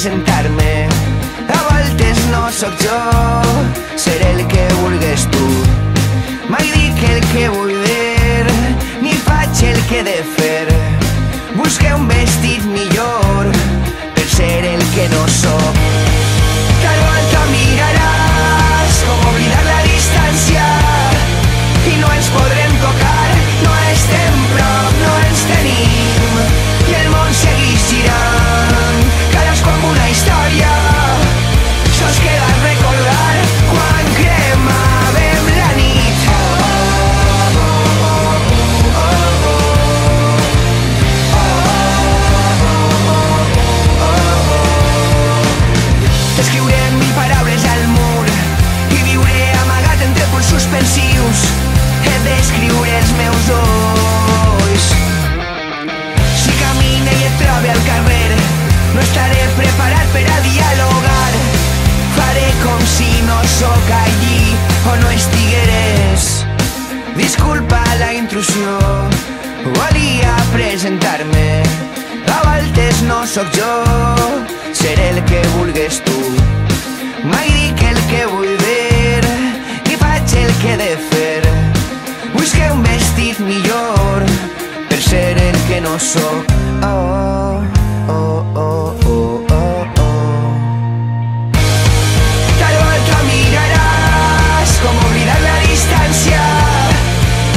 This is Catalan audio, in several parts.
presentar-me. A voltes no sóc jo, seré el que vulgues tu. Mai dic el que vull dir, ni faig el que he de fer. Busqué un vestit millor per ser el que no sóc. Tal volta miraràs com oblidar la distància i no ens podrem tocar, no estem prop, no ens tenim i el món segueix girant, cadascú amb una història. Sols queda recordar quan cremàvem la nit. Escriuré mil paraules al mur i viuré amagat entre punts suspensius. He d'escriure els meus ulls. Si camine i et trobe al carrer, no estaré preparat per a dialogar. Faré com si no sóc allí o no estigueres. Disculpa la intrusió, volia presentar-me. A voltes no sóc jo, seré el que vulgues tu. Mai dic el que vull dir, ni faig el que he de fer. Busqué un vestit millor per ser el que no sóc. Oh, oh, oh, oh, oh, oh. Tal volta miraràs com oblidar la distància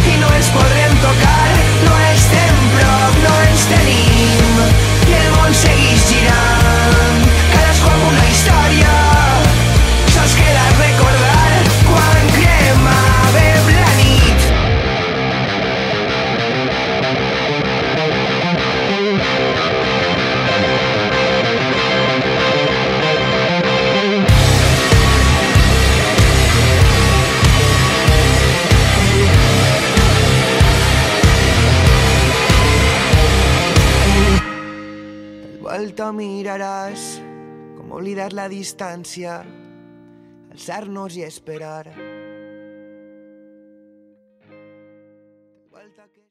i no ens podrem tocar, no estem prop, no ens tenim i el món segueix girant, cadascú amb una història. Sols queda recordar quan cremàvem la nit. Volta miraràs com oblidar la distància, alçar-nos i esperar.